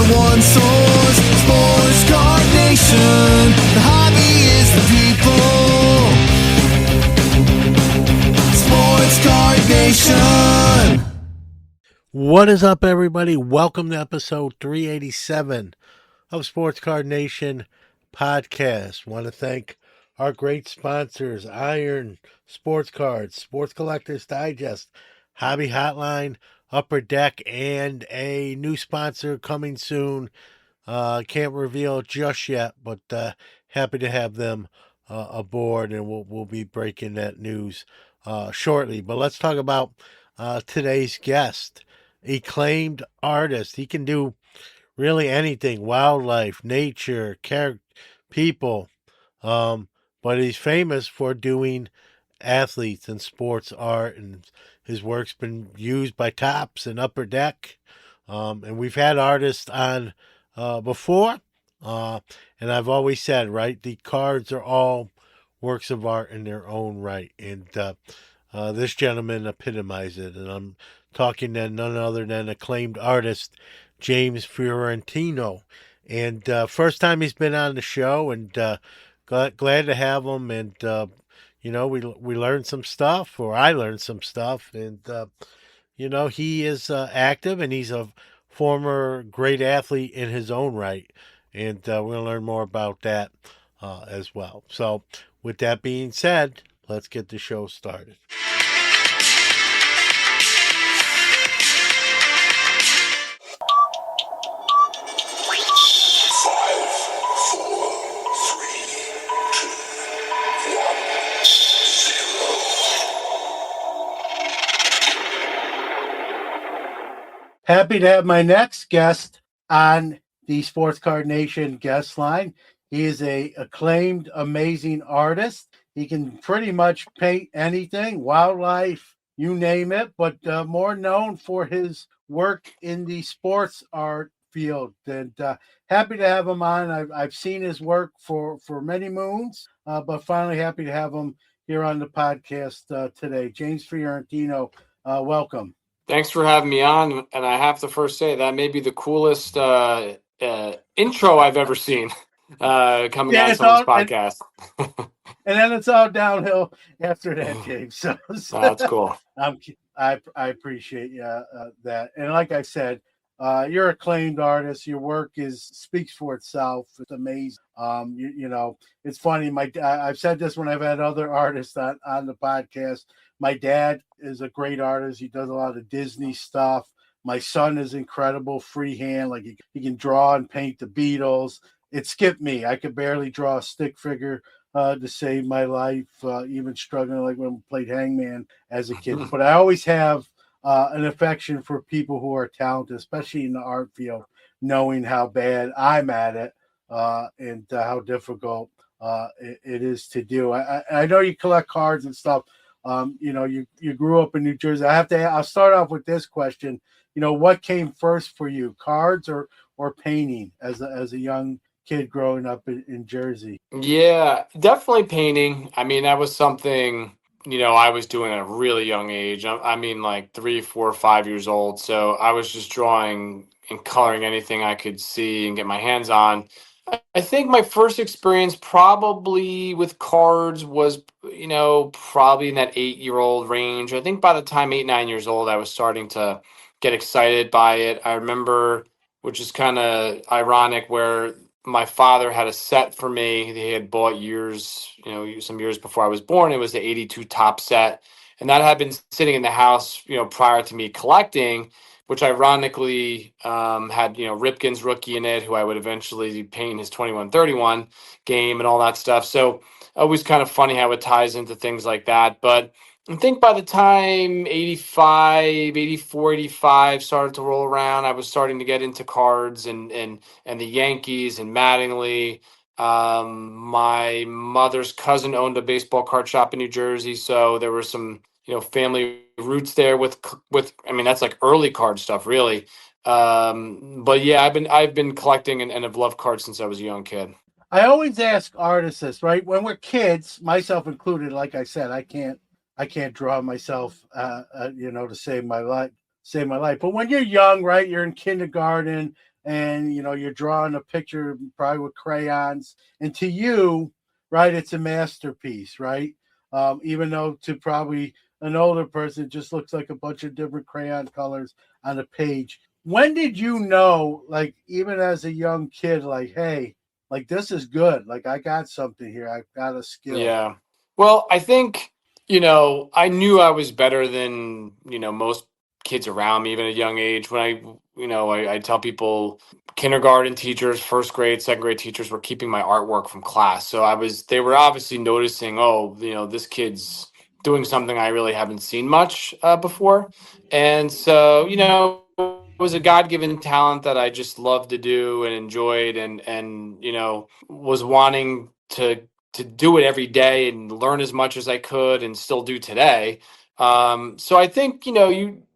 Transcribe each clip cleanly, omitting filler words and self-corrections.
the one source, Sports Card Nation. The hobby is the people. Sports Card Nation. What is up, everybody? Welcome to episode 387 of Sports Card Nation podcast. Want to thank our great sponsors, Iron Sports Cards, Sports Collectors Digest, Hobby Hotline, Upper Deck, and a new sponsor coming soon. Can't reveal just yet, but happy to have them aboard, and we'll be breaking that news shortly. But let's talk about today's guest, acclaimed artist. He can do really anything: wildlife, nature, character, people. But he's famous for doing athletes and sports art, and his work's been used by Tops and Upper Deck. And we've had artists on before, and I've always said, right, the cards are all works of art in their own right, and this gentleman epitomizes it. And I'm talking to none other than acclaimed artist James Fiorentino. And first time he's been on the show, and glad to have him. And we learned some stuff, or I learned some stuff, and he is active, and he's a former great athlete in his own right, and we're going to learn more about that as well. So with that being said, let's get the show started. Happy to have my next guest on the Sports Card Nation guest line. He is a acclaimed, amazing artist. He can pretty much paint anything, wildlife, you name it, but more known for his work in the sports art field. And happy to have him on. I've seen his work for many moons, but finally happy to have him here on the podcast today. James Fiorentino, welcome. Thanks for having me on, and I have to first say that may be the coolest intro I've ever seen coming on someone's podcast. And then it's all downhill after that, James. So that's cool. I appreciate that. And like I said, you're an acclaimed artist. Your work speaks for itself. It's amazing. It's funny. I've said this when I've had other artists on the podcast. My dad is a great artist. He does a lot of Disney stuff. My son is incredible, freehand. Like he can draw and paint the Beatles. It skipped me. I could barely draw a stick figure to save my life, even struggling like when I played Hangman as a kid. But I always have an affection for people who are talented, especially in the art field, knowing how bad I'm at it and how difficult it is to do. I know you collect cards and stuff. You grew up in New Jersey. I'll start off with this question. What came first for you, cards or painting as a young kid growing up in Jersey? Yeah, definitely painting. I mean, that was something, I was doing at a really young age. I mean, like 3, 4, 5 years old. So I was just drawing and coloring anything I could see and get my hands on. I think my first experience probably with cards was, probably in that 8-year-old range. I think by the time 8, 9 years old, I was starting to get excited by it. I remember, which is kind of ironic, where my father had a set for me. He had bought some years before I was born. It was the 82 top set. And that had been sitting in the house, prior to me collecting, which ironically had, Ripken's rookie in it, who I would eventually paint his 21-31 game and all that stuff. So always kind of funny how it ties into things like that. But I think by the time 84, 85 started to roll around, I was starting to get into cards and the Yankees and Mattingly. My mother's cousin owned a baseball card shop in New Jersey, so there were some family roots there with that's like early card stuff, really. But yeah, I've been collecting and have loved cards since I was a young kid. I always ask artists this, right? When we're kids, myself included, like I said, I can't draw myself, to save my life. But when you're young, right, you're in kindergarten, and you're drawing a picture probably with crayons, and to you, right, it's a masterpiece, right? Even though to probably an older person, it just looks like a bunch of different crayon colors on a page. When did you know, like even as a young kid, like, hey, like this is good, like I got something here, I've got a skill? Yeah. Well, I think, I knew I was better than, most kids around me, even at a young age. When I tell people kindergarten teachers, first grade, second grade teachers were keeping my artwork from class. So they were obviously noticing, oh, this kid's doing something I really haven't seen much before. And so, it was a God-given talent that I just loved to do and enjoyed and was wanting to do it every day and learn as much as I could and still do today. So I think,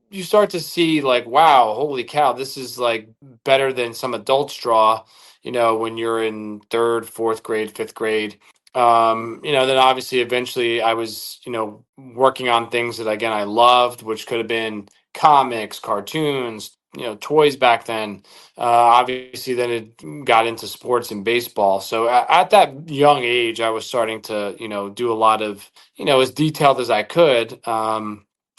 you start to see like, wow, holy cow, this is like better than some adults draw, when you're in third, fourth grade, fifth grade. Then obviously eventually I was, working on things that again I loved, which could have been comics, cartoons, toys back then. Obviously, then it got into sports and baseball. So at that young age, I was starting to, do a lot of, as detailed as I could.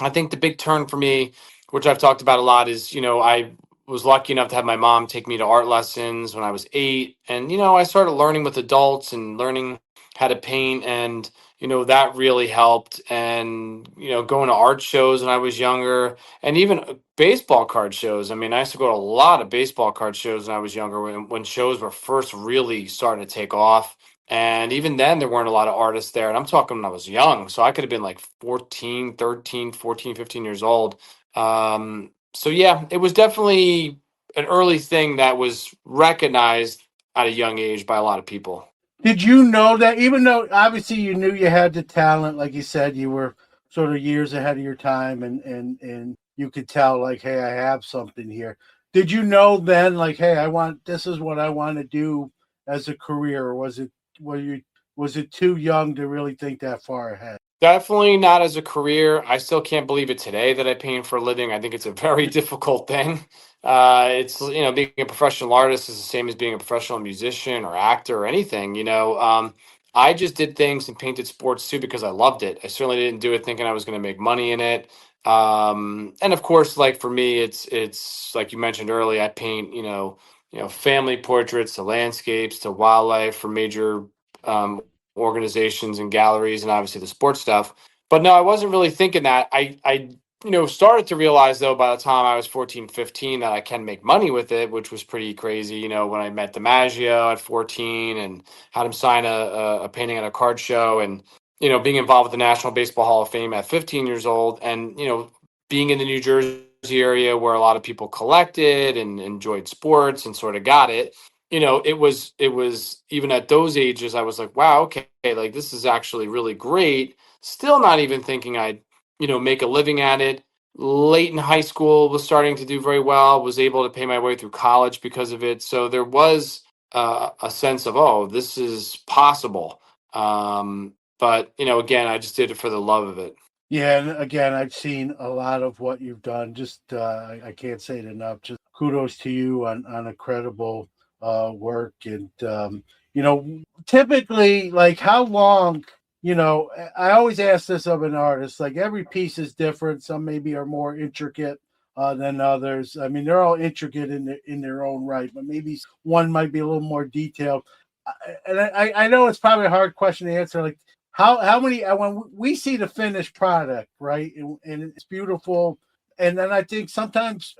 I think the big turn for me, which I've talked about a lot, is, I was lucky enough to have my mom take me to art lessons when I was 8. And, I started learning with adults and learning how to paint. And, that really helped. And, going to art shows when I was younger and even baseball card shows. I mean, I used to go to a lot of baseball card shows when I was younger when shows were first really starting to take off. And even then, there weren't a lot of artists there. And I'm talking when I was young. So I could have been like 14, 13, 14, 15 years old. So, yeah, it was definitely an early thing that was recognized at a young age by a lot of people. Did you know that, even though obviously you knew you had the talent, like you said, you were sort of years ahead of your time, and you could tell, like, hey, I have something here. Did you know then, like, hey, this is what I want to do as a career, or was it too young to really think that far ahead? Definitely not as a career. I still can't believe it today that I paint for a living. I think it's a very difficult thing. It's being a professional artist is the same as being a professional musician or actor or anything. I just did things and painted sports too because I loved it. I certainly didn't do it thinking I was going to make money in it. And of course, like for me, it's like you mentioned earlier. I paint family portraits to landscapes to wildlife for major um, organizations and galleries and obviously the sports stuff. But no, I wasn't really thinking that. I started to realize though by the time I was 14, 15 that I can make money with it, which was pretty crazy, when I met DiMaggio at 14 and had him sign a painting at a card show and, being involved with the National Baseball Hall of Fame at 15 years old and, being in the New Jersey area where a lot of people collected and enjoyed sports and sort of got it. It was even at those ages I was like, wow, okay, like this is actually really great. Still not even thinking I'd make a living at it. Late in high school was starting to do very well, was able to pay my way through college because of it. So there was a sense of, oh, this is possible. But again, I just did it for the love of it. Yeah, and again, I've seen a lot of what you've done. Just I can't say it enough. Just kudos to you on a credible work, and typically, like how long. I always ask this of an artist. Like every piece is different. Some maybe are more intricate than others. I mean, they're all intricate in their own right, but maybe one might be a little more detailed. And I know it's probably a hard question to answer. Like how many, when we see the finished product, right, and it's beautiful, and then I think sometimes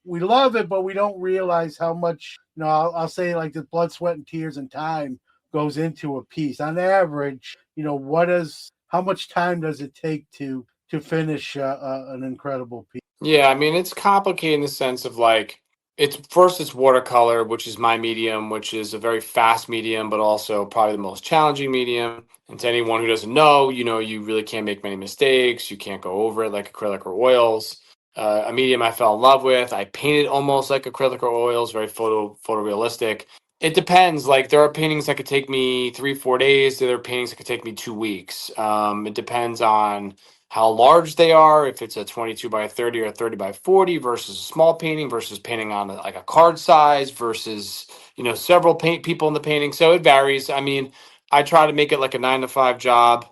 we love it, but we don't realize how much, I'll say, like, the blood, sweat, and tears and time goes into a piece. On average, how much time does it take to finish an incredible piece? Yeah, I mean, it's complicated in the sense of like, it's watercolor, which is my medium, which is a very fast medium, but also probably the most challenging medium. And to anyone who doesn't know, you really can't make many mistakes. You can't go over it like acrylic or oils. A medium I fell in love with. I painted almost like acrylic or oils, very photorealistic. It depends. Like there are paintings that could take me 3, 4 days. There are paintings that could take me 2 weeks. It depends on how large they are, if it's a 22 by 30 or 30 by 40 versus a small painting versus painting on like a card size versus, several people in the painting. So it varies. I mean, I try to make it like a 9 to 5 job,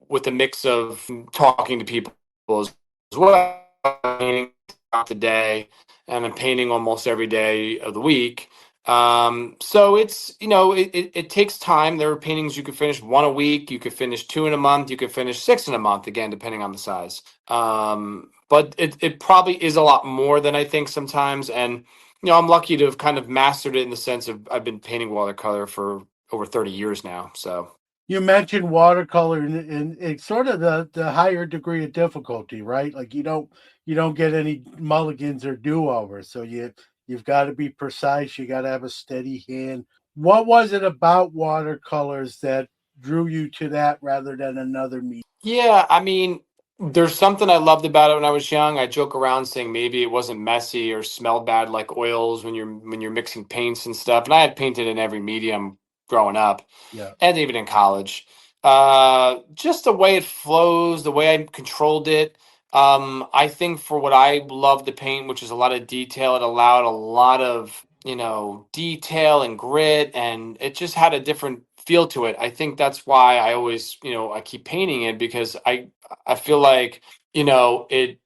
with a mix of talking to people as well, painting throughout the day, and I'm painting almost every day of the week. So it's, it takes time. There are paintings you could finish one a week, you could finish two in a month, you could finish six in a month, again, depending on the size. But it probably is a lot more than I think sometimes. And, I'm lucky to have kind of mastered it in the sense of I've been painting watercolor for over 30 years now. So You mentioned watercolor and it's sort of the higher degree of difficulty, right? Like you don't get any mulligans or do-overs. So you've got to be precise, you got to have a steady hand. What was it about watercolors that drew you to that rather than another medium? yeah, I mean, there's something I loved about it when I was young. I joke around saying maybe it wasn't messy or smelled bad like oils when you're mixing paints and stuff. And I had painted in every medium growing up Yeah. and even in college. Just the way it flows, the way I controlled it. I think for what I love to paint, which is a lot of detail, it allowed a lot of, detail and grit, and it just had a different feel to it. I think that's why I always, I keep painting it, because I feel like, it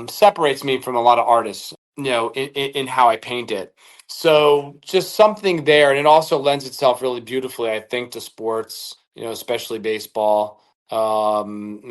separates me from a lot of artists, in how I paint it. So just something there, and it also lends itself really beautifully, I think, to sports, especially baseball,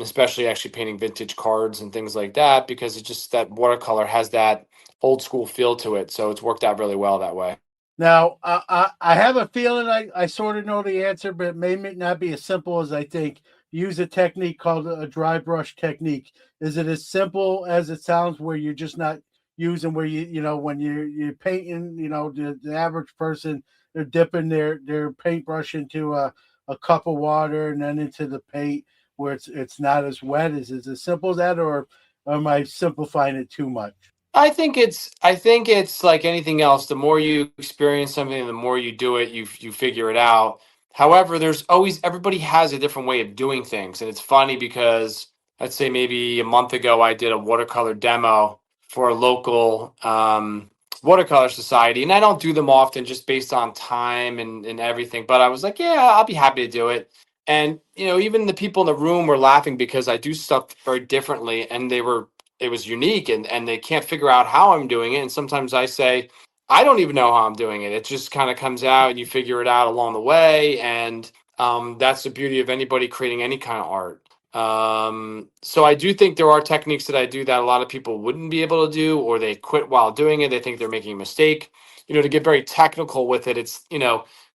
especially actually painting vintage cards and things like that, because it's just that watercolor has that old school feel to it. So it's worked out really well that way. Now, I have a feeling I sort of know the answer, but it may not be as simple as I think. Use a technique called a dry brush technique. Is it as simple as it sounds, where you're just not using where when you're painting, the average person, they're dipping their paintbrush into a cup of water and then into the paint where it's not as wet. Is it as simple as that, or am I simplifying it too much? I think it's like anything else. The more you experience something, the more you do it, you figure it out. However, there's always everybody has a different way of doing things, and it's funny because let's say maybe a month ago I did a watercolor demo for a local watercolor society, and I don't do them often just based on time and everything. But I was like, yeah, I'll be happy to do it. And even the people in the room were laughing because I do stuff very differently, and it was unique, and they can't figure out how I'm doing it. And sometimes I say, I don't even know how I'm doing it. It just kind of comes out and you figure it out along the way. And that's the beauty of anybody creating any kind of art. So I do think there are techniques that I do that a lot of people wouldn't be able to do, or they quit while doing it. They think they're making a mistake. To get very technical with it, it's,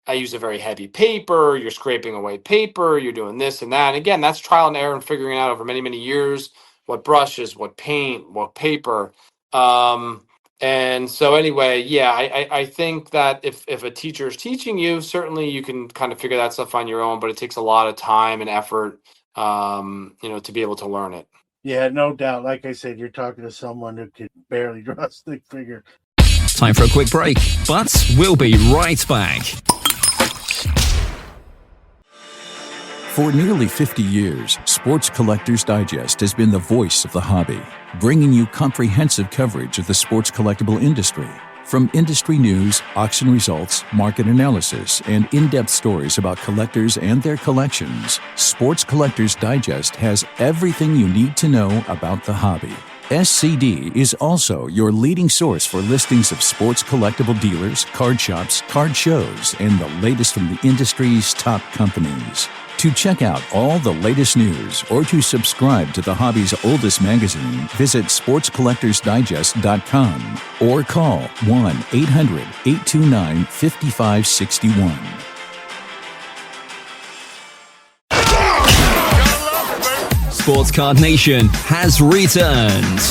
I use a very heavy paper, you're scraping away paper, you're doing this and that. And again, that's trial and error and figuring out over many, many years what brushes, what paint, what paper. And so anyway, yeah, I think that if a teacher is teaching you, certainly you can kind of figure that stuff on your own, but it takes a lot of time and effort, to be able to learn it. Yeah, no doubt. Like I said, you're talking to someone who could barely draw a stick figure. Time for a quick break, but we'll be right back. For nearly 50 years, Sports Collectors Digest has been the voice of the hobby, bringing you comprehensive coverage of the sports collectible industry. From industry news, auction results, market analysis, and in-depth stories about collectors and their collections, Sports Collectors Digest has everything you need to know about the hobby. SCD is also your leading source for listings of sports collectible dealers, card shops, card shows, and the latest from the industry's top companies. To check out all the latest news or to subscribe to the hobby's oldest magazine, visit sportscollectorsdigest.com or call 1-800-829-5561. Sports Card Nation has returned.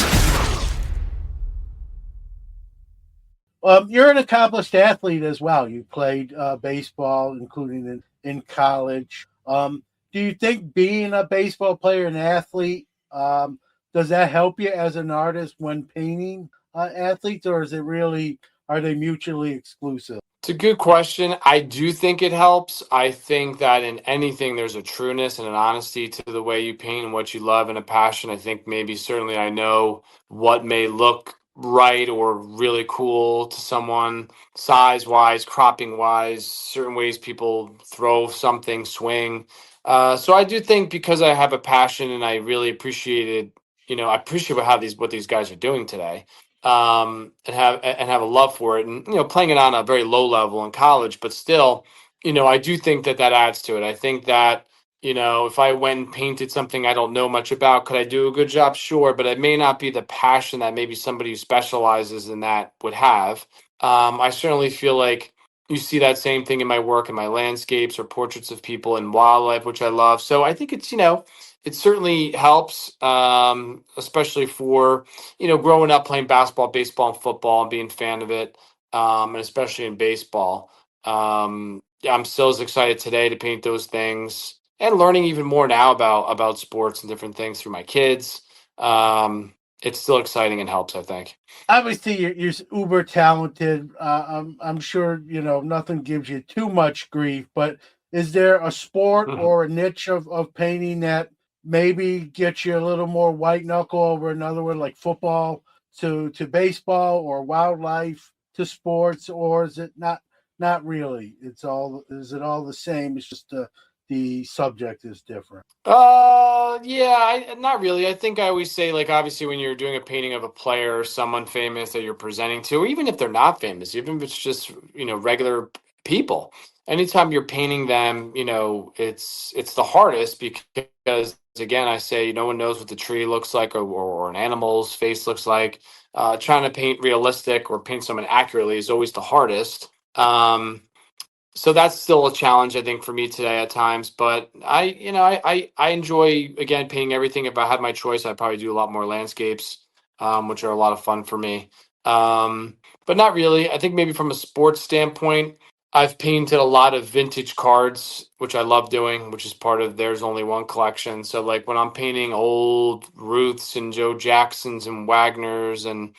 You're an accomplished athlete as well. You played baseball, including in college. Do you think being a baseball player and athlete, does that help you as an artist when painting athletes, or is it really are they mutually exclusive? It's a good question. I do think it helps. I think that in anything, there's a trueness and an honesty to the way you paint and what you love and a passion. I think maybe certainly I know what may look right or really cool to someone, size wise, cropping wise, certain ways people throw something, swing. So I do think because I have a passion and I really appreciated, I appreciate what these guys are doing today, and have a love for it, and playing it on a very low level in college, but still, I do think that adds to it. I think that if I went and painted something I don't know much about, could I do a good job? Sure, but it may not be the passion that maybe somebody who specializes in that would have. I certainly feel like you see that same thing in my work, in my landscapes or portraits of people and wildlife, which I love. So I think it certainly helps, especially for growing up playing basketball, baseball, and football, and being a fan of it, and especially in baseball. Yeah, I'm still as excited today to paint those things, and learning even more now about sports and different things through my kids. It's still exciting and helps, I think. Obviously, you're uber talented. I'm sure nothing gives you too much grief. But is there a sport Mhm. or a niche of painting that maybe gets you a little more white knuckle over another one, like football to baseball, or wildlife to sports, or is it not really? Is it all the same? It's just the subject is different. Yeah, not really. I think I always say, like, obviously, when you're doing a painting of a player or someone famous that you're presenting to, or even if they're not famous, even if it's just, regular people, anytime you're painting them, it's the hardest because, again, I say no one knows what the tree looks like, or an animal's face looks like. Trying to paint realistic or paint someone accurately is always the hardest. So that's still a challenge, I think, for me today at times. But I enjoy, again, painting everything. If I had my choice, I'd probably do a lot more landscapes, which are a lot of fun for me. Um, but not really. I think maybe from a sports standpoint, I've painted a lot of vintage cards, which I love doing, which is part of There's Only One collection. So like when I'm painting old Ruths and Joe Jacksons and Wagners, and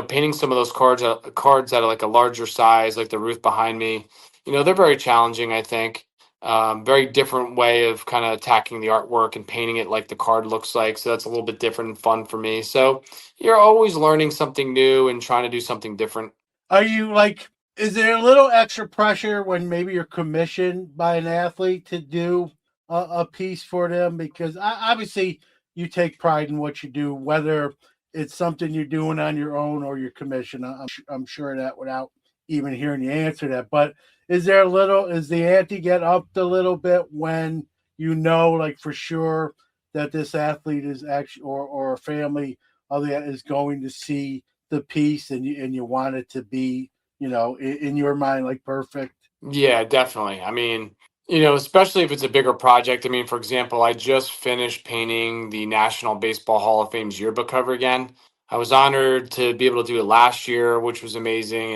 painting some of those cards that are like a larger size, like the Ruth behind me, they're very challenging, I think. Very different way of kind of attacking the artwork and painting it like the card looks like. So that's a little bit different and fun for me. So you're always learning something new and trying to do something different. Are you like, is there a little extra pressure when maybe you're commissioned by an athlete to do a piece for them? Because obviously you take pride in what you do, whether it's something you're doing on your own or you're commissioned. I'm sure of that without even hearing you answer that. But is the ante get upped a little bit when like for sure that this athlete is actually, or a family of the is going to see the piece, and you want it to be in your mind like perfect? Yeah, definitely. I mean, especially if it's a bigger project. I mean, for example, I just finished painting the National Baseball Hall of Fame's yearbook cover again. I was honored to be able to do it last year, which was amazing.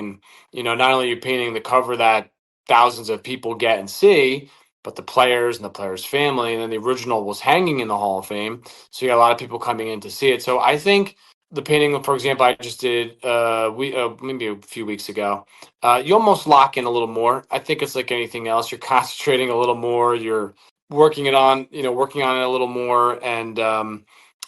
And, not only are you painting the cover that thousands of people get and see, but the players and the players' family. And then the original was hanging in the Hall of Fame. So you got a lot of people coming in to see it. So I think the painting, for example, I just did maybe a few weeks ago, you almost lock in a little more. I think it's like anything else. You're concentrating a little more. You're working on it a little more, and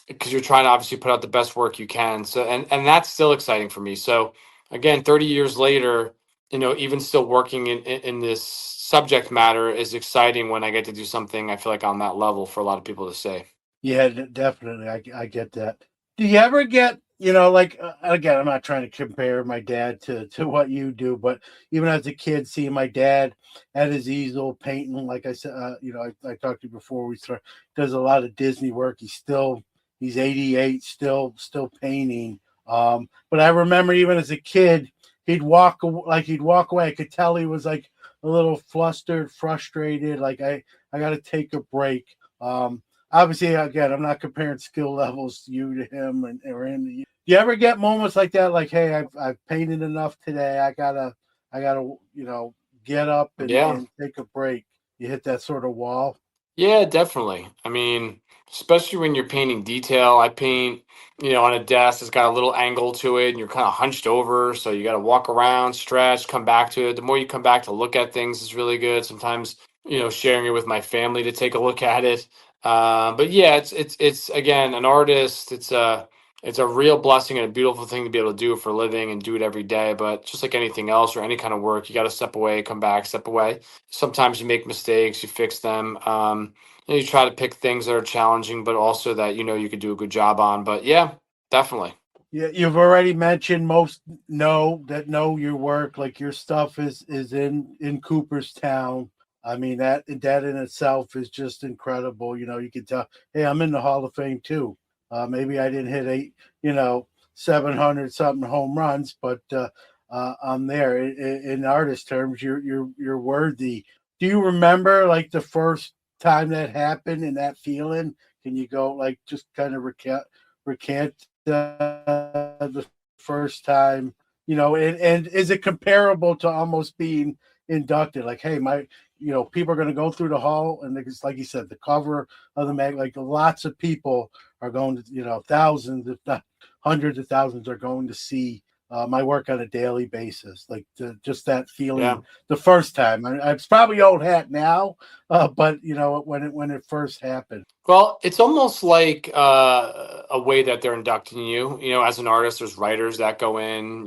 because you're trying to obviously put out the best work you can. So, and that's still exciting for me. So, again, 30 years later, even still working in this subject matter is exciting when I get to do something I feel like on that level for a lot of people to say. Yeah, definitely. I get that. Do you ever get, like, again, I'm not trying to compare my dad to what you do, but even as a kid, seeing my dad at his easel painting, like I said, I talked to you before we started, does a lot of Disney work. He's 88, still painting. But I remember even as a kid, he'd walk away. I could tell he was like a little flustered, frustrated. Like I got to take a break. Obviously, again, I'm not comparing skill levels to you to him or him to you. Do you ever get moments like that? Like, hey, I've painted enough today. I gotta get up Yeah. and take a break. You hit that sort of wall. Yeah, definitely. I mean, especially when you're painting detail. I paint, on a desk that's got a little angle to it, and you're kind of hunched over, so you got to walk around, stretch, come back to it. The more you come back to look at things is really good. Sometimes, sharing it with my family to take a look at it. But yeah, it's again, an artist. It's a real blessing and a beautiful thing to be able to do for a living and do it every day. But just like anything else or any kind of work, you got to step away, come back, step away. Sometimes you make mistakes, you fix them. You try to pick things that are challenging, but also that you could do a good job on. But yeah, definitely. Yeah, you've already mentioned most know your work, like your stuff is in Cooperstown. I mean that in itself is just incredible. You can tell, hey, I'm in the Hall of Fame too. Maybe I didn't hit 700 something home runs, but I'm there. In artist terms, you're worthy. Do you remember like the first time that happened and that feeling? Can you go like just kind of recant the first time, and is it comparable to almost being inducted? Like, hey, people are going to go through the hall, and it's like you said, the cover of the mag, like lots of people are going to, thousands, if not hundreds of thousands, are going to see my work on a daily basis. Like just that feeling, Yeah. the first time. It's probably old hat now, but when it first happened. Well, it's almost like a way that they're inducting you. As an artist, there's writers that go in,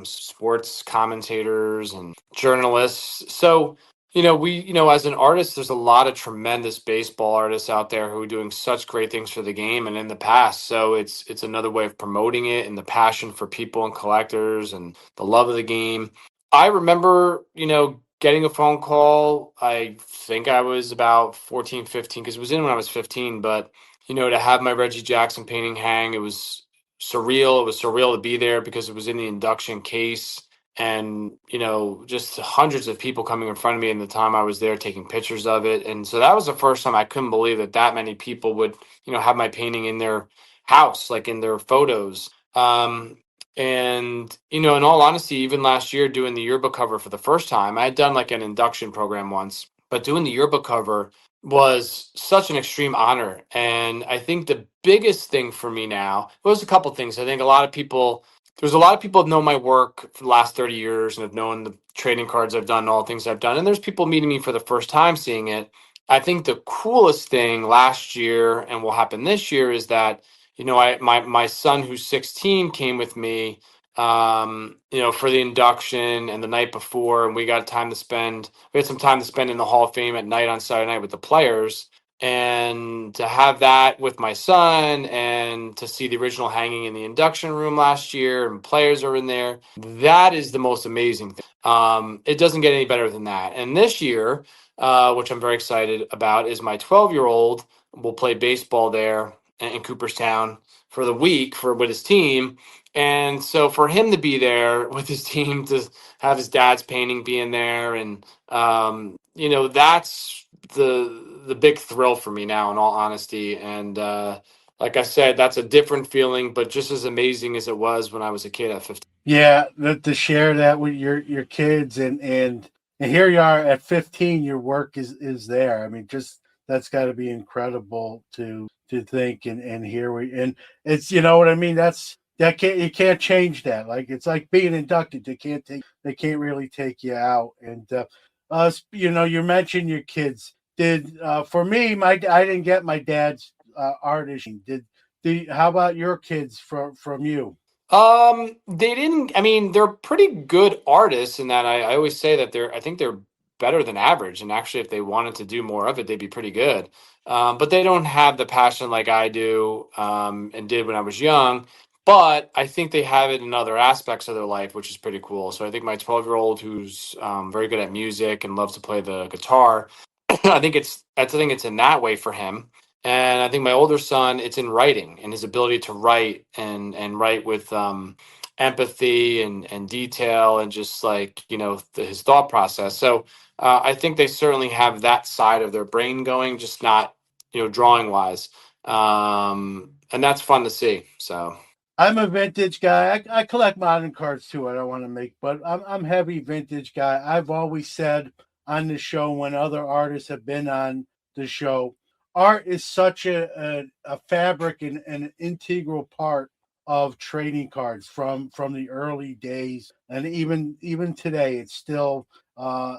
sports commentators and journalists. So, as an artist, there's a lot of tremendous baseball artists out there who are doing such great things for the game and in the past. So it's another way of promoting it and the passion for people and collectors and the love of the game. I remember, getting a phone call. I think I was about 14, 15, because it was in when I was 15. But, to have my Reggie Jackson painting hang, it was surreal. It was surreal to be there because it was in the induction case. And, just hundreds of people coming in front of me in the time I was there taking pictures of it. And so that was the first time I couldn't believe that many people would, have my painting in their house, like in their photos. And, in all honesty, even last year doing the yearbook cover for the first time, I had done like an induction program once, but doing the yearbook cover was such an extreme honor. And I think the biggest thing for me now was a couple things. I think there's a lot of people that know my work for the last 30 years and have known the trading cards I've done and all the things I've done. And there's people meeting me for the first time seeing it. I think the coolest thing last year and will happen this year is that my son who's 16 came with me, for the induction and the night before, and we had some time to spend in the Hall of Fame at night on Saturday night with the players, and to have that with my son and to see the original hanging in the induction room last year and players are in there. That is the most amazing thing. It doesn't get any better than that. And this year, which I'm very excited about, is my 12-year-old will play baseball there in Cooperstown for the week with his team. And so for him to be there with his team, to have his dad's painting be in there, and that's the big thrill for me now, in all honesty. And like I said, that's a different feeling, but just as amazing as it was when I was a kid at 15. Yeah, to share that with your kids, and here you are at 15, your work is there. I mean, just that's got to be incredible to think, and here and it's, what I mean, you can't change that. Like, it's like being inducted. They can't really take you out. And you mentioned your kids. Did for me, I didn't get my dad's artist. How about your kids from you? They didn't. I mean, they're pretty good artists in that. I always say that I think they're better than average. And actually, if they wanted to do more of it, they'd be pretty good. But they don't have the passion like I do, and did when I was young. But I think they have it in other aspects of their life, which is pretty cool. So I think my 12-year-old, who's very good at music and loves to play the guitar, I think it's in that way for him. And I think my older son, it's in writing and his ability to write and write with empathy and detail and just like, his thought process. So I think they certainly have that side of their brain going, just not, drawing wise. And that's fun to see. So I'm a vintage guy. I collect modern cards too. I don't want to but I'm heavy vintage guy. I've always said on the show, when other artists have been on the show, art is such a fabric and an integral part of trading cards from the early days, and even today. It's still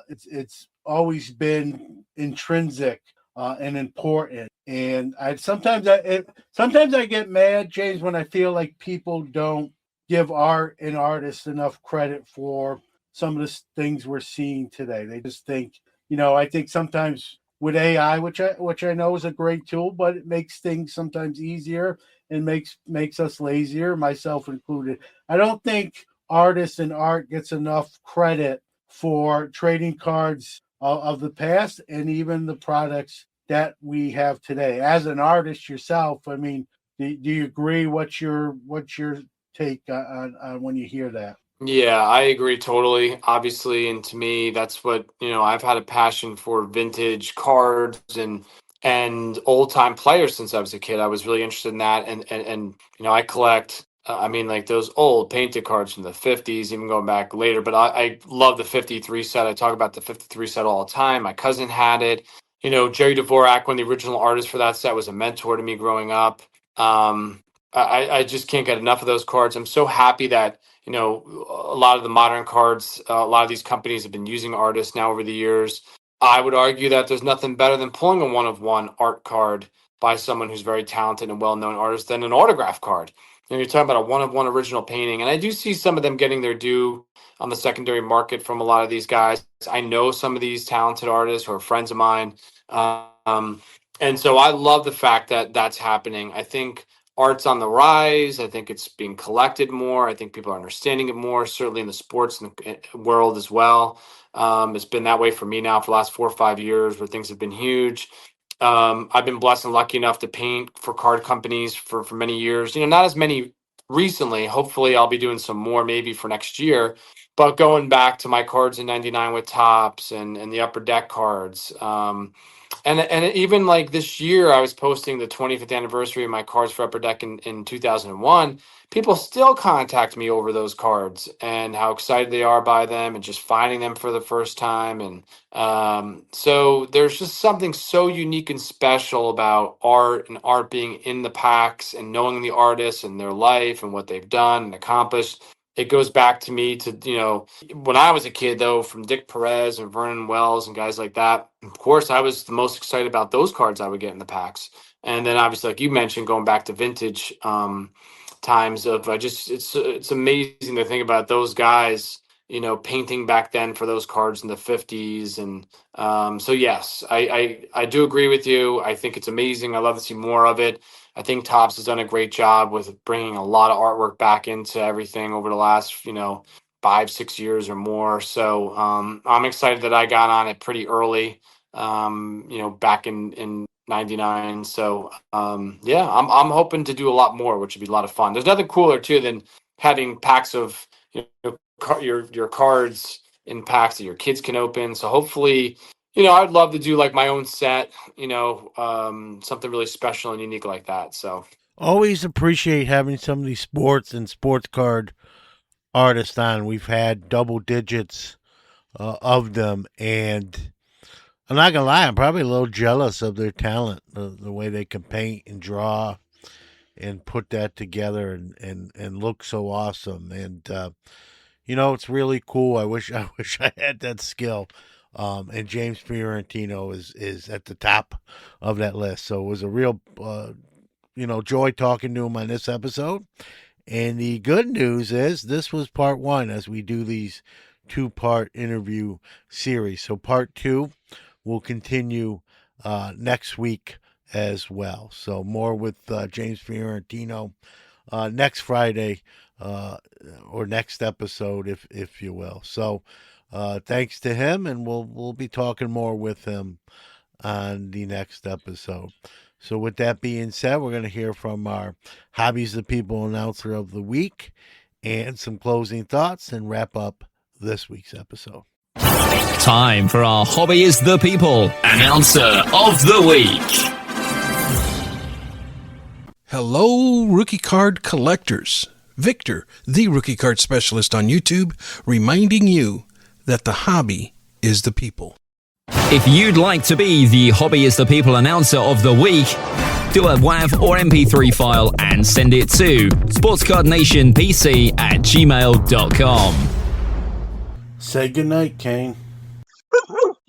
it's always been intrinsic and important. And sometimes I get mad, James, when I feel like people don't give art and artists enough credit for some of the things we're seeing today. They just think, I think sometimes with AI, which I know is a great tool, but it makes things sometimes easier and makes us lazier, myself included. I don't think artists and art gets enough credit for trading cards of the past and even the products that we have today. As an artist yourself, I mean, do you agree? What's your take on when you hear that? Yeah, I agree totally. Obviously, and to me, that's what, I've had a passion for vintage cards and old time players since I was a kid. I was really interested in that, and I collect. I mean, like those old painted cards from the 50s, even going back later. But I love the 53 set. I talk about the 53 set all the time. My cousin had it. Jerry Dvorak, one of the original artists for that set, was a mentor to me growing up. I just can't get enough of those cards. I'm so happy that a lot of the modern cards, a lot of these companies have been using artists now over the years. I would argue that there's nothing better than pulling a one-of-one art card by someone who's very talented and well-known artist than an autograph card. You're talking about a one-of-one original painting, and I do see some of them getting their due on the secondary market from a lot of these guys. I know some of these talented artists who are friends of mine, and so I love the fact that that's happening. I think art's on the rise. I think it's being collected more. I think people are understanding it more, certainly in the sports world as well. It's been that way for me now for the last 4 or 5 years where things have been huge. I've been blessed and lucky enough to paint for card companies for many years. Not as many recently. Hopefully I'll be doing some more maybe for next year. But going back to my cards in 99 with Topps and the Upper Deck cards, and even like this year, I was posting the 25th anniversary of my cards for Upper Deck in 2001. People still contact me over those cards and how excited they are by them and just finding them for the first time. And so there's just something so unique and special about art and art being in the packs and knowing the artists and their life and what they've done and accomplished. It goes back to me to, when I was a kid, though, from Dick Perez and Vernon Wells and guys like that. Of course, I was the most excited about those cards I would get in the packs. And then obviously, like you mentioned, going back to vintage times of it's amazing to think about those guys, painting back then for those cards in the 50s. And so, yes, I do agree with you. I think it's amazing. I love to see more of it. I think Topps has done a great job with bringing a lot of artwork back into everything over the last, 5-6 years or more. So I'm excited that I got on it pretty early, back in 99. So yeah, I'm hoping to do a lot more, which would be a lot of fun. There's nothing cooler too than having packs of your cards in packs that your kids can open. So hopefully, I'd love to do like my own set, something really special and unique like that. So Always appreciate having some of these sports and sports card artists on. We've had double digits of them, and I'm not gonna lie, I'm probably a little jealous of their talent, the way they can paint and draw and put that together and look so awesome. And it's really cool. I wish I had that skill. And James Fiorentino is at the top of that list. So it was a real joy talking to him on this episode. And the good news is this was part 1 as we do these 2-part interview series. So part 2 will continue next week as well. So more with James Fiorentino next Friday or next episode, if you will. So thanks to him, and we'll be talking more with him on the next episode. So with that being said, we're going to hear from our Hobbies of the People announcer of the week and some closing thoughts and wrap up this week's episode. Time for our Hobby is the People announcer of the week. Hello, rookie card collectors. Victor, the rookie card specialist on YouTube, reminding you that the hobby is the people. If you'd like to be the Hobby is the People announcer of the week, do a WAV or MP3 file and send it to sportscardnationpc@gmail.com. Say goodnight, Kane.